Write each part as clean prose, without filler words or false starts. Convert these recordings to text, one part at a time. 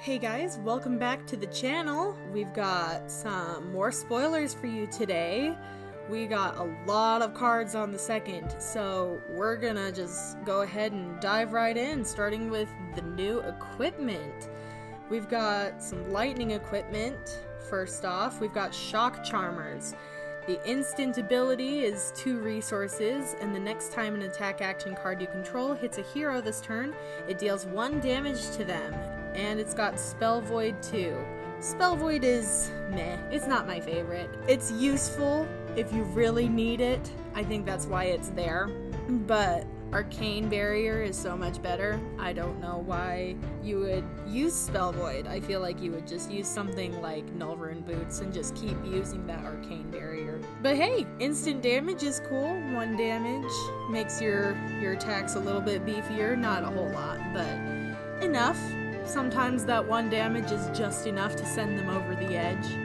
Hey guys, welcome back to the channel. We've got some more spoilers for you today. We got a lot of cards on the second, so we're gonna just go ahead and dive right in, starting with the new equipment. We've got some lightning equipment. First off, we've got shock charmers. The instant ability is 2 resources, and the next time an attack action card you control hits a hero this turn, it deals 1 damage to them. And it's got Spell Void too. Spell Void is meh. It's not my favorite. It's useful if you really need it. I think that's why it's there. But Arcane Barrier is so much better. I don't know why you would use Spell Void. I feel like you would just use something like Null Rune Boots and just keep using that Arcane Barrier. But hey, instant damage is cool. 1 damage makes your attacks a little bit beefier. Not a whole lot, but enough. Sometimes that 1 damage is just enough to send them over the edge.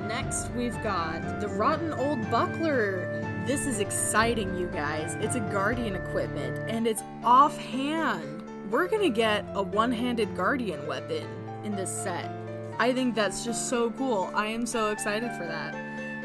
Next, we've got the Rotten Old Buckler. This is exciting, you guys. It's a Guardian equipment, and it's offhand. We're gonna get a one-handed Guardian weapon in this set. I think that's just so cool. I am so excited for that.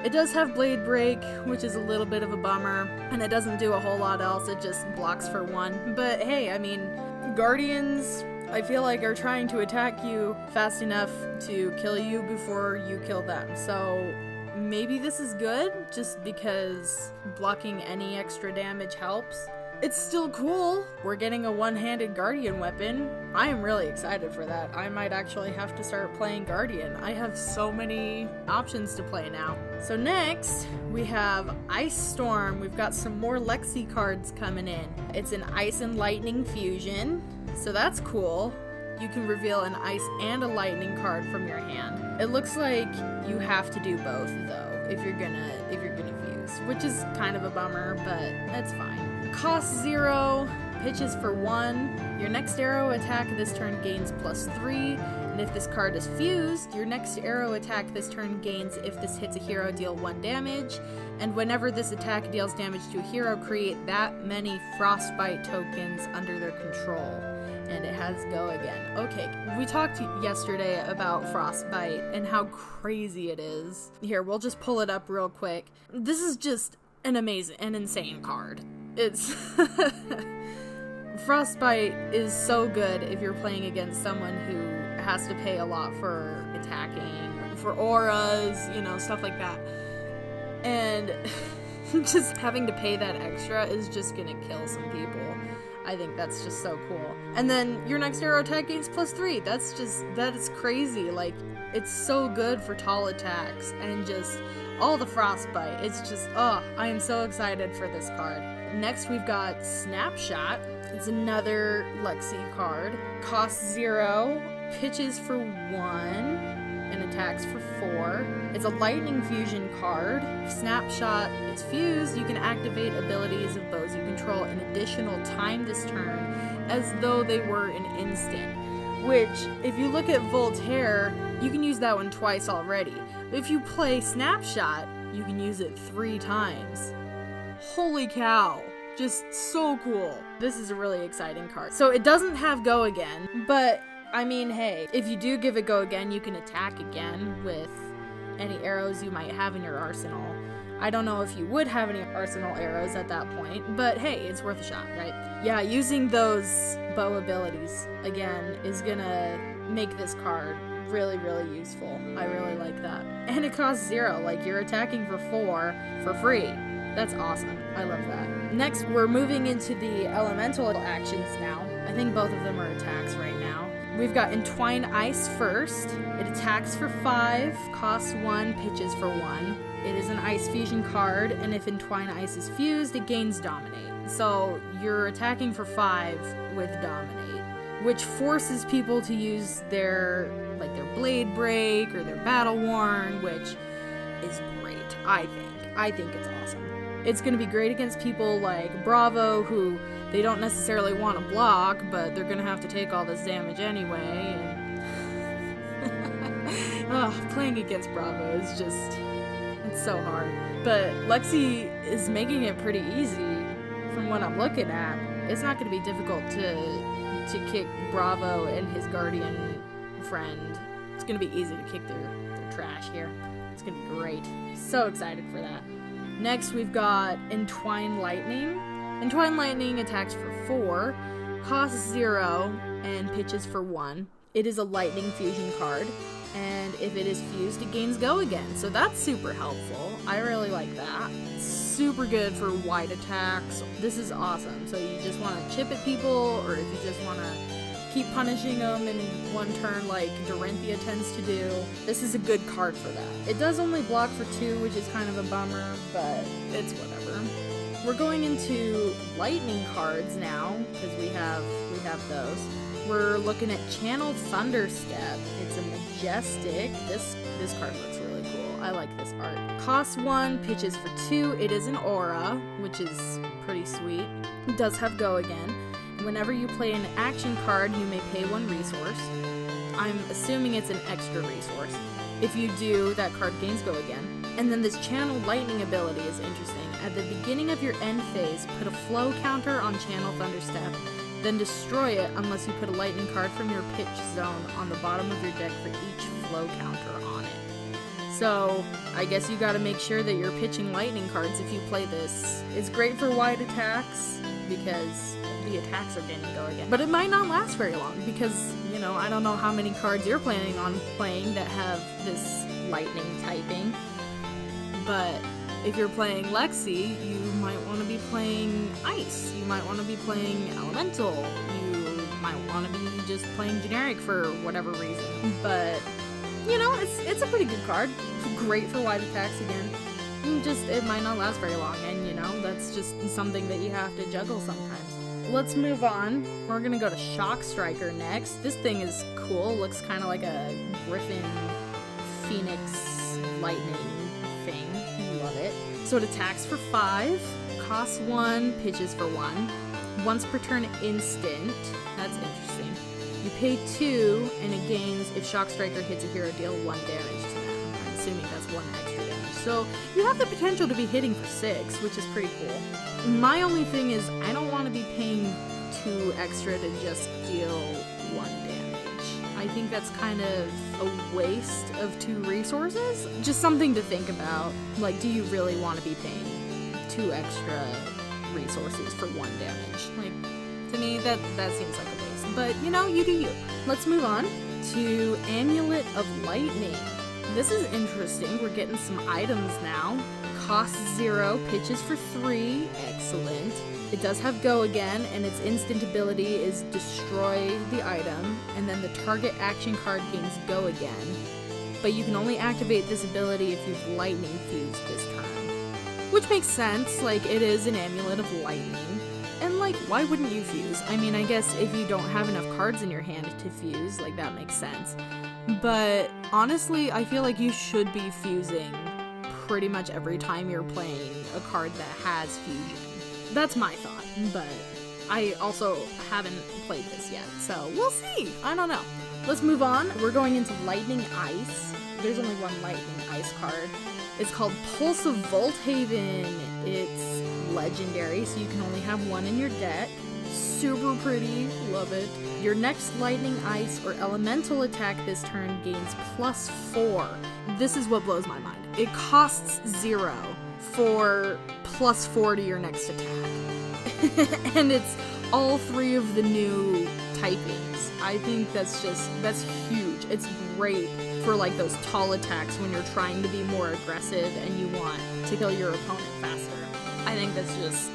It does have Blade Break, which is a little bit of a bummer, and it doesn't do a whole lot else. It just blocks for 1. But hey, I mean, Guardians, I feel like, are trying to attack you fast enough to kill you before you kill them. So maybe this is good, just because blocking any extra damage helps. It's still cool. We're getting a one-handed Guardian weapon. I am really excited for that. I might actually have to start playing Guardian. I have so many options to play now. So next, we have Ice Storm. We've got some more Lexi cards coming in. It's an Ice and Lightning fusion. So that's cool. You can reveal an ice and a lightning card from your hand. It looks like you have to do both though if you're gonna fuse, which is kind of a bummer, but that's fine. Cost 0, pitches for 1. Your next arrow attack this turn gains +3, and if this card is fused, your next arrow attack this turn gains if this hits a hero, deal 1 damage, and whenever this attack deals damage to a hero, create that many Frostbite tokens under their control. And it has Go Again. Okay, we talked yesterday about Frostbite and how crazy it is. Here, we'll just pull it up real quick. This is just an insane card. It's Frostbite is so good if you're playing against someone who has to pay a lot for attacking, for auras, stuff like that. And just having to pay that extra is just gonna kill some people. I think that's just so cool. And then your next arrow attack gains +3. That is crazy. Like, it's so good for tall attacks and just all the Frostbite. It's just, I am so excited for this card. Next, we've got Snapshot. It's another Lexi card. Costs 0, pitches for 1, and attacks for 4. It's a lightning fusion card. If Snapshot is fused, you can activate abilities of bows you control an additional time this turn as though they were an instant. Which, if you look at Voltaire, you can use that one twice already. But if you play Snapshot, you can use it 3 times. Holy cow. Just so cool. This is a really exciting card. So it doesn't have Go Again, but I mean, hey, if you do give it Go Again, you can attack again with any arrows you might have in your arsenal. I don't know if you would have any arsenal arrows at that point, but hey, it's worth a shot, right? Yeah, using those bow abilities, again, is gonna make this card really, really useful. I really like that. And it costs 0, like you're attacking for 4 for free. That's awesome. I love that. Next, we're moving into the elemental actions now. I think both of them are attacks right now. We've got Entwine Ice first. It attacks for 5, costs 1, pitches for 1. It is an Ice Fusion card, and if Entwine Ice is fused, it gains Dominate. So you're attacking for 5 with Dominate, which forces people to use their Blade Break or their Battle Worn, which is great, I think. I think it's awesome. It's going to be great against people like Bravo, who they don't necessarily want to block, but they're going to have to take all this damage anyway. And playing against Bravo is just, it's so hard. But Lexi is making it pretty easy from what I'm looking at. It's not going to be difficult to kick Bravo and his Guardian friend. It's gonna be easy to kick their trash here. It's gonna be great. So excited for that. Next, we've got Entwined Lightning. Entwined Lightning attacks for 4, costs 0, and pitches for 1. It is a lightning fusion card, and if it is fused, it gains Go again. So that's super helpful. I really like that. Super good for wide attacks. This is awesome. So you just want to chip at people, or if you just want to keep punishing them in one turn like Dorinthia tends to do, this is a good card for that. It does only block for 2, which is kind of a bummer, but it's whatever. We're going into lightning cards now, because we have those. We're looking at Channel Thunderstep. It's a majestic. This card looks really cool. I like this art. Costs 1, pitches for 2. It is an aura, which is pretty sweet. It does have Go again. Whenever you play an action card, you may pay 1 resource. I'm assuming it's an extra resource. If you do, that card gains Go again. And then this Channel Lightning ability is interesting. At the beginning of your end phase, put a flow counter on Channel Thunderstep, then destroy it unless you put a lightning card from your pitch zone on the bottom of your deck for each flow counter on it. So, I guess you gotta make sure that you're pitching lightning cards if you play this. It's great for wide attacks, because the attacks are gonna Go again. But it might not last very long, because, you know, I don't know how many cards you're planning on playing that have this lightning typing. But if you're playing Lexi, you might want to be playing Ice. You might want to be playing Elemental. You might want to be just playing generic for whatever reason. But, you know, it's a pretty good card. Great for wide attacks again. It might not last very long, and, you know, that's just something that you have to juggle sometimes. Let's move on. We're gonna go to Shock Striker next. This thing is cool. Looks kind of like a Griffin Phoenix lightning thing. Love it. So it attacks for 5, costs 1, pitches for 1. Once per turn instant. That's interesting. You pay 2, and it gains, if Shock Striker hits a hero, deal 1 damage to them. I'm assuming that's 1 extra damage. So you have the potential to be hitting for 6, which is pretty cool. My only thing is, I don't want to be paying 2 extra to just deal 1 damage. I think that's kind of a waste of 2 resources. Just something to think about. Like, do you really want to be paying 2 extra resources for 1 damage? Like, to me, that seems like a waste. But, you know, you do you. Let's move on to Amulet of Lightning. This is interesting. We're getting some items now. Costs 0, pitches for 3. Excellent. It does have Go again, and its instant ability is destroy the item, and then the target action card gains Go again. But you can only activate this ability if you've lightning fused this turn. Which makes sense, like, it is an Amulet of Lightning. And, like, why wouldn't you fuse? I mean, I guess if you don't have enough cards in your hand to fuse, like, that makes sense. But, honestly, I feel like you should be fusing pretty much every time you're playing a card that has fusion. That's my thought, but I also haven't played this yet, so we'll see. I don't know. Let's move on. We're going into Lightning Ice. There's only 1 Lightning Ice card. It's called Pulse of Volthaven. It's legendary, so you can only have 1 in your deck. Super pretty. Love it. Your next Lightning Ice or Elemental attack this turn gains +4. This is what blows my mind. It costs 0 for +4 to your next attack. And it's all 3 of the new typings. I think that's huge. It's great for like those tall attacks when you're trying to be more aggressive and you want to kill your opponent faster. I think that's just,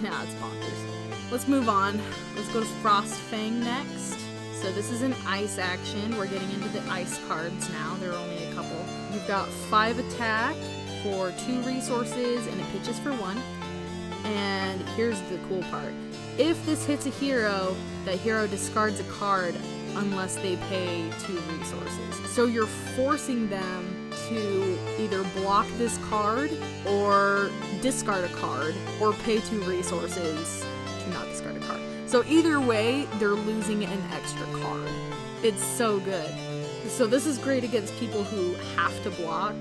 yeah, it's bonkers. Let's move on. Let's go to Frostfang next. So this is an ice action. We're getting into the ice cards now. There are only a couple. You've got 5 attack for 2 resources, and it pitches for 1. And here's the cool part. If this hits a hero, that hero discards a card unless they pay 2 resources. So you're forcing them to either block this card or discard a card or pay 2 resources to not discard a card. So either way, they're losing an extra card. It's so good. So this is great against people who have to block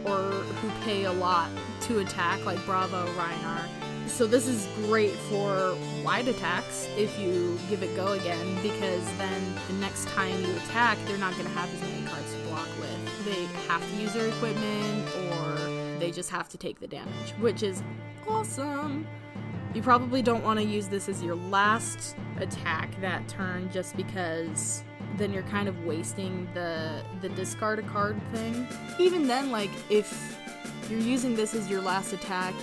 or who pay a lot to attack, like Bravo, Reinhardt. So this is great for wide attacks if you give it go again, because then the next time you attack, they're not going to have as many cards to block with. They have to use their equipment, or they just have to take the damage, which is awesome. You probably don't want to use this as your last attack that turn, just because then you're kind of wasting the discard a card thing. Even then, like, if you're using this as your last attack,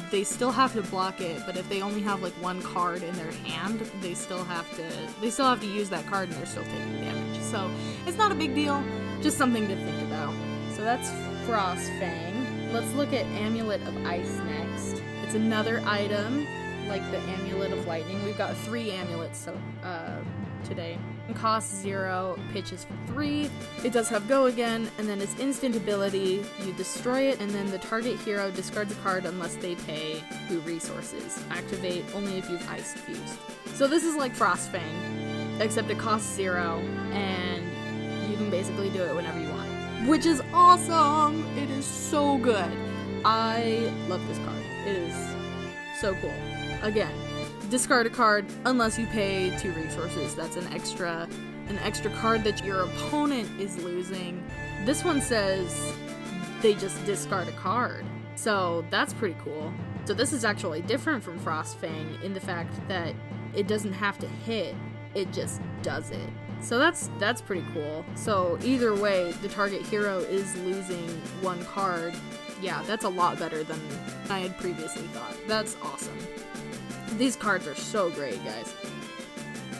they still have to block it, but if they only have like one card in their hand, they still have to use that card, and they're still taking damage. So it's not a big deal, just something to think about. So that's Frostfang. Let's look at Amulet of Ice next. It's another item like the Amulet of Lightning. We've got 3 amulets today. It costs 0, pitches for 3. It does have go again, and then its instant ability, you destroy it, and then the target hero discards a card unless they pay 2 resources. Activate only if you've iced fused. So this is like Frostfang, except it costs 0, and you can basically do it whenever you want, which is awesome. It is so good. I love this card. It is so cool. Again, discard a card unless you pay 2 resources. That's an extra card that your opponent is losing. This one says they just discard a card, so that's pretty cool. So this is actually different from Frostfang in the fact that it doesn't have to hit, it just does it. So that's pretty cool. So either way, the target hero is losing 1 card. Yeah, that's a lot better than I had previously thought. That's awesome. These cards are so great, guys.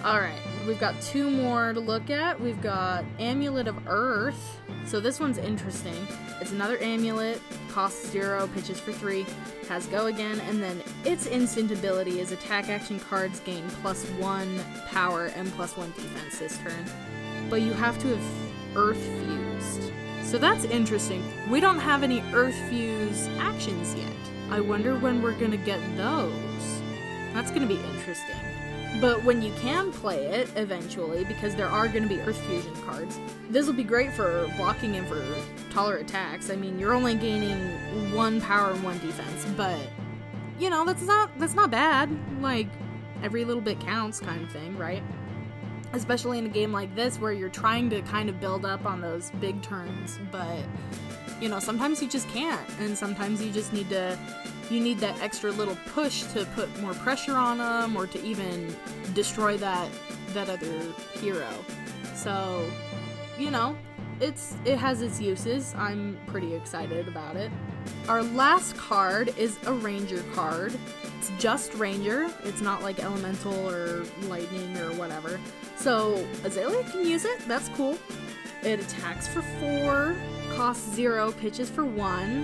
Alright, we've got 2 more to look at. We've got Amulet of Earth. So this one's interesting. It's another amulet, costs 0, pitches for 3, has go again, and then its instant ability is attack action cards gain +1 power and +1 defense this turn. But you have to have Earth fused. So that's interesting. We don't have any Earth fuse actions yet. I wonder when we're gonna get those. That's going to be interesting. But when you can play it eventually, because there are going to be Earth Fusion cards, this will be great for blocking and for taller attacks. I mean, you're only gaining 1 power and 1 defense, but, you know, that's not bad. Like, every little bit counts kind of thing, right? Especially in a game like this where you're trying to kind of build up on those big turns, but, you know, sometimes you just can't, and sometimes you just need that extra little push to put more pressure on them, or to even destroy that other hero. So, you know, it has its uses. I'm pretty excited about it. Our last card is a Ranger card. It's just Ranger. It's not like Elemental or Lightning or whatever. So Azalea can use it. That's cool. It attacks for 4, costs 0, pitches for 1.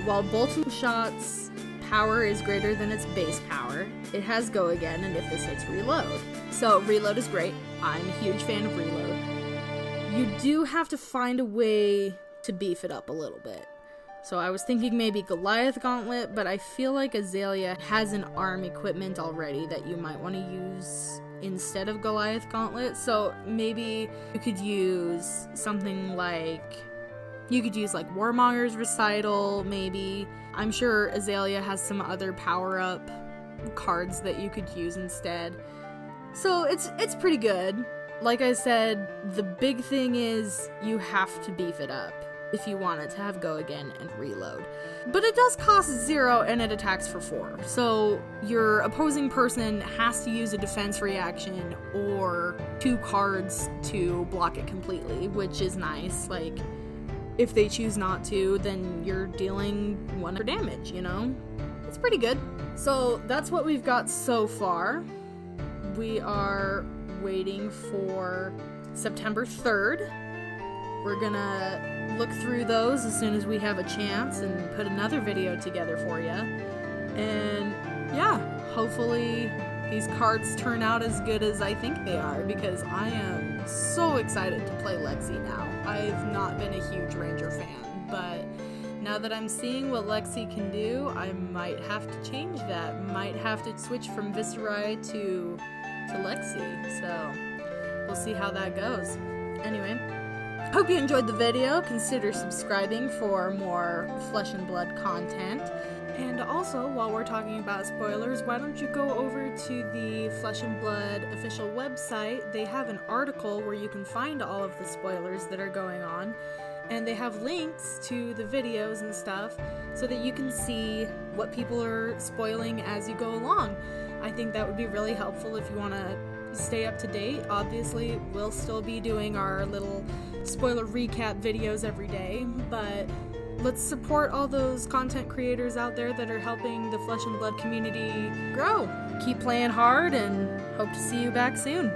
While bolting shots power is greater than its base power, it has go again, and if this hits, reload. So reload is great. I'm a huge fan of reload. You do have to find a way to beef it up a little bit. So I was thinking maybe Goliath Gauntlet, but I feel like Azalea has an arm equipment already that you might want to use instead of Goliath Gauntlet. So maybe you could use something like, Warmonger's Recital, maybe. I'm sure Azalea has some other power-up cards that you could use instead. So it's pretty good. Like I said, the big thing is you have to beef it up if you want it to have go again and reload. But it does cost 0 and it attacks for 4. So your opposing person has to use a defense reaction or 2 cards to block it completely, which is nice. Like, if they choose not to, then you're dealing 1 for damage, you know? It's pretty good. So that's what we've got so far. We are waiting for September 3rd. We're gonna look through those as soon as we have a chance and put another video together for you. And yeah, hopefully these cards turn out as good as I think they are, because I am so excited to play Lexi now. I've not been a huge Ranger fan, but now that I'm seeing what Lexi can do, I might have to change that. Might have to switch from Viserai to Lexi, so we'll see how that goes. Anyway, hope you enjoyed the video. Consider subscribing for more Flesh and Blood content. And also, while we're talking about spoilers, why don't you go over to the Flesh and Blood official website? They have an article where you can find all of the spoilers that are going on, and they have links to the videos and stuff so that you can see what people are spoiling as you go along. I think that would be really helpful if you want to stay up to date. Obviously, we'll still be doing our little spoiler recap videos every day, but let's support all those content creators out there that are helping the Flesh and Blood community grow. Keep playing hard and hope to see you back soon.